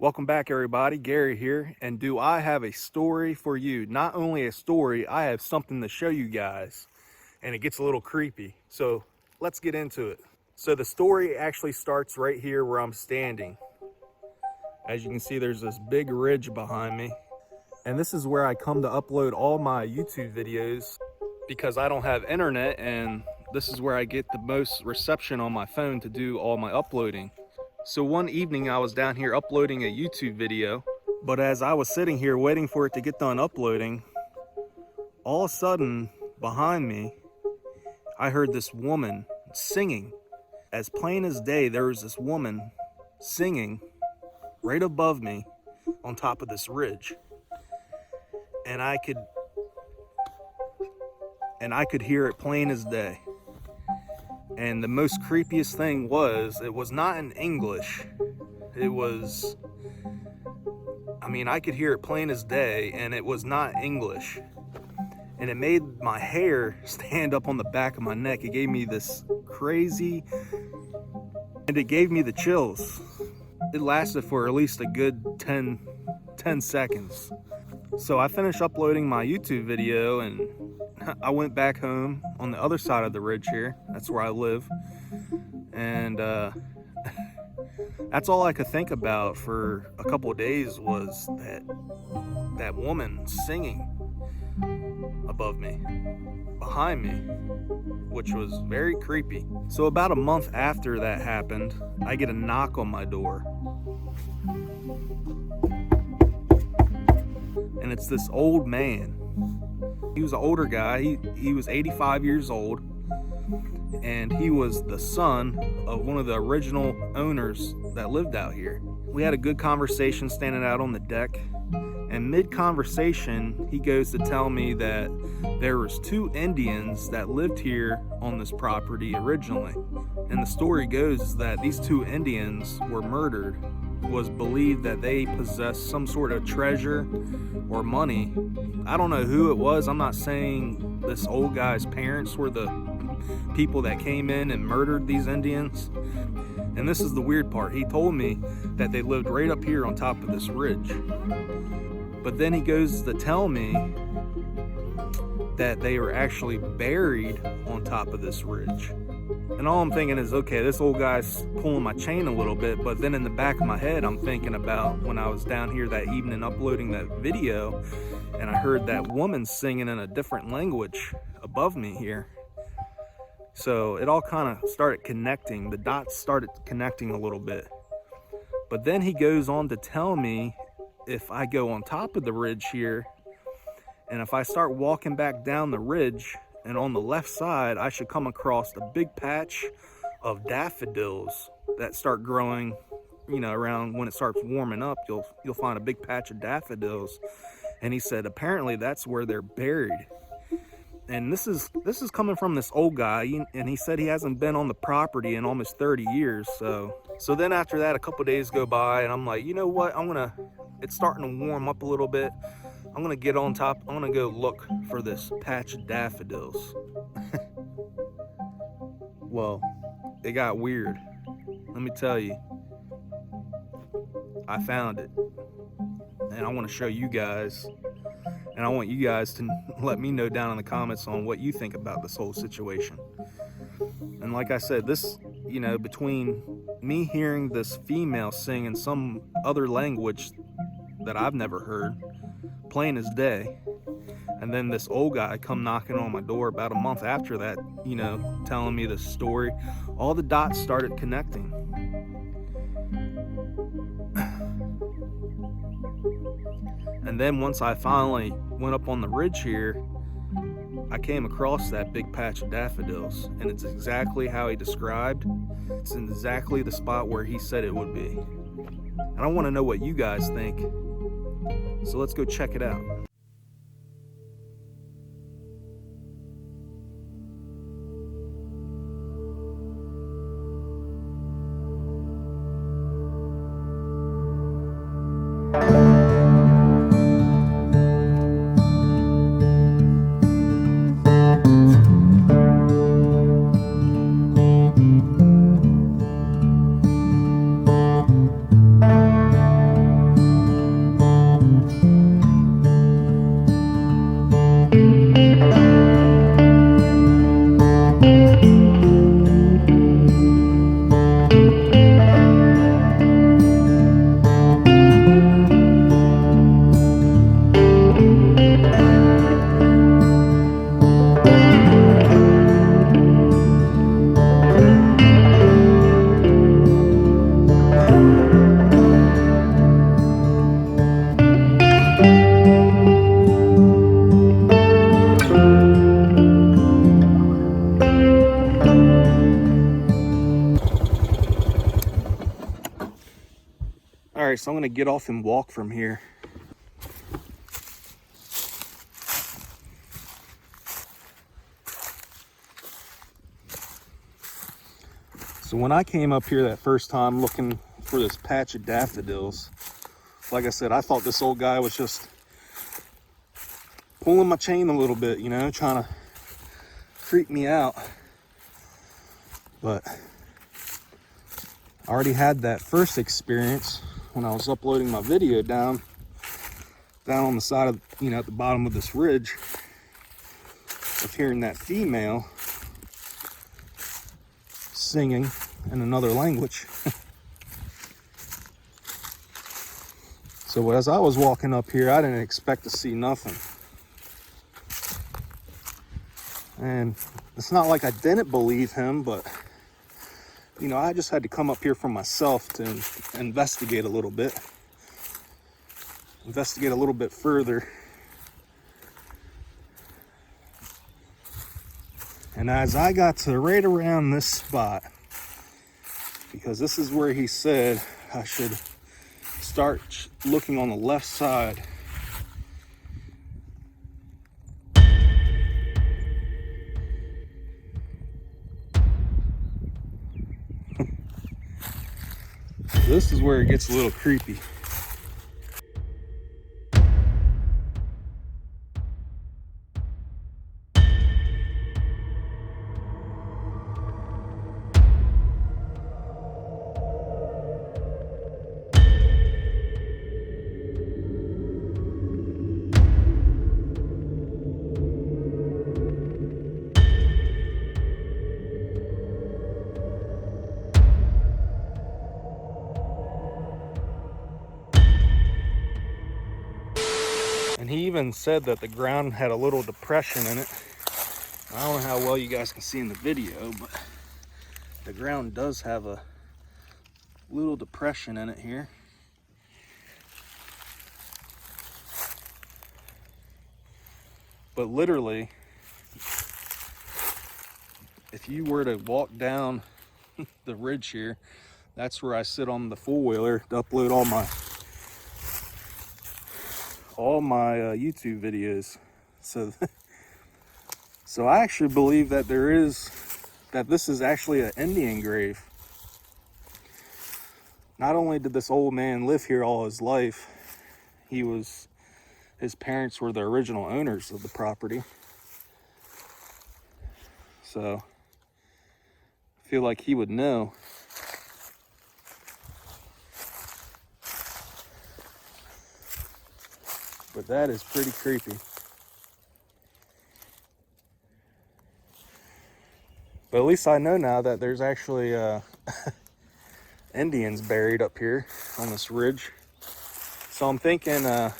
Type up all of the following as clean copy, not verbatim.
Welcome back, everybody. Gary here, and do I have a story for you? Not only a story, I have something to show you guys, and it gets a little creepy. So let's get into it. So the story actually starts right here where I'm standing. As you can see, there's this big ridge behind me, and this is where I come to upload all my YouTube videos because I don't have internet, and this is where I get the most reception on my phone to do all my uploading. So one evening I was down here uploading a YouTube video, but as I was sitting here waiting for it to get done uploading, all of a sudden behind me, I heard this woman singing. As plain as day, there was this woman singing right above me on top of this ridge. And I could hear it plain as day. And the most creepiest thing was, it was not in English. It was, I could hear it plain as day, and it was not English. And it made my hair stand up on the back of my neck. It gave me this crazy, and it gave me the chills. It lasted for at least a good 10 seconds. So I finished uploading my YouTube video, and I went back home on the other side of the ridge here. That's where I live. And that's all I could think about for a couple of days was that woman singing above me, behind me, which was very creepy. So about a month after that happened, I get a knock on my door. And it's this old man. He was an older guy. He was 85 years old, and he was the son of one of the original owners that lived out here. We had a good conversation standing out on the deck, and mid-conversation, he goes to tell me that there was 2 Indians that lived here on this property originally. And the story goes that these 2 Indians were murdered. It was believed that they possessed some sort of treasure or money. I don't know who it was. I'm not saying this old guy's parents were the people that came in and murdered these Indians. And this is the weird part. He told me that they lived right up here on top of this ridge. But then he goes to tell me that they were actually buried on top of this ridge. And all I'm thinking is, okay, this old guy's pulling my chain a little bit, but then in the back of my head, I'm thinking about when I was down here that evening uploading that video, and I heard that woman singing in a different language above me here. So it all kind of started connecting. The dots started connecting a little bit. But then he goes on to tell me if I go on top of the ridge here, and if I start walking back down the ridge, and on the left side, I should come across a big patch of daffodils that start growing, around when it starts warming up, you'll find a big patch of daffodils. And he said, apparently that's where they're buried. And this is coming from this old guy, and he said he hasn't been on the property in almost 30 years. So then after that, a couple days go by, and I'm like, you know what? It's starting to warm up a little bit. I'm gonna get on top. I'm gonna go look for this patch of daffodils. Well, it got weird. Let me tell you. I found it. And I want to show you guys. And I want you guys to let me know down in the comments on what you think about this whole situation. And like I said, this, between me hearing this female sing in some other language that I've never heard, plain as day, and then this old guy come knocking on my door about a month after that, telling me this story, all the dots started connecting. And then once I finally went up on the ridge here, I came across that big patch of daffodils, and it's exactly how he described. It's in exactly the spot where he said it would be. And I want to know what you guys think. So let's go check it out. right, so I'm gonna get off and walk from here. So when I came up here that first time looking for this patch of daffodils, like I said, I thought this old guy was just pulling my chain a little bit, you know, trying to creep me out. But I already had that first experience when I was uploading my video down on the side of, you know, at the bottom of this ridge, of hearing that female singing in another language. So as I was walking up here, I didn't expect to see nothing. And it's not like I didn't believe him, but you know, I just had to come up here for myself to investigate a little bit further. And as I got to right around this spot, because this is where he said I should start looking on the left side. This is where it gets a little creepy. And he even said that the ground had a little depression in it. I don't know how well you guys can see in the video, but the ground does have a little depression in it here. But literally, if you were to walk down the ridge here, that's where I sit on the four-wheeler to upload all my YouTube videos. So I actually believe that this is actually an Indian grave. Not only did this old man live here all his life, his parents were the original owners of the property. So I feel like he would know. But that is pretty creepy. But at least I know now that there's actually Indians buried up here on this ridge. So I'm thinking I'm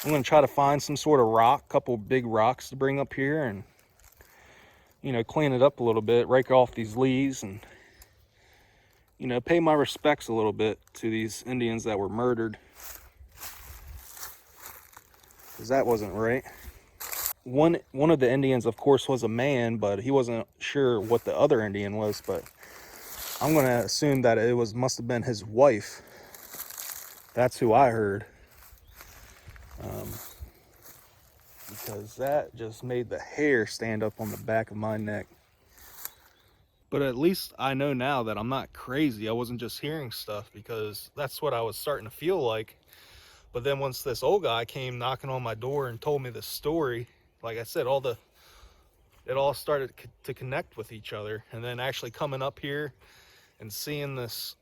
going to try to find some sort of rock, couple big rocks to bring up here and, you know, clean it up a little bit, rake off these leaves and, you know, pay my respects a little bit to these Indians that were murdered. Because that wasn't right. One of the Indians, of course, was a man, but he wasn't sure what the other Indian was, but I'm going to assume that it must have been his wife. That's who I heard. Because that just made the hair stand up on the back of my neck. But at least I know now that I'm not crazy. I wasn't just hearing stuff, because that's what I was starting to feel like. But then once this old guy came knocking on my door and told me this story, like I said, it all started to connect with each other. And then actually coming up here and seeing this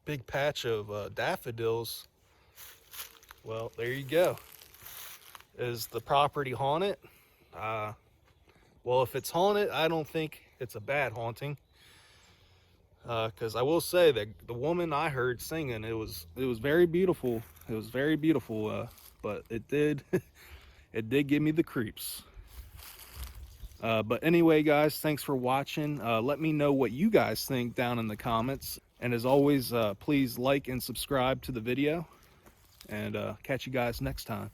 big patch of daffodils, well, there you go. Is the property haunted? Well, if it's haunted, I don't think it's a bad haunting. Because I will say that the woman I heard singing, it was very beautiful. It was very beautiful, but it did give me the creeps. But anyway, guys, thanks for watching. Let me know what you guys think down in the comments. And as always, please like and subscribe to the video. And catch you guys next time.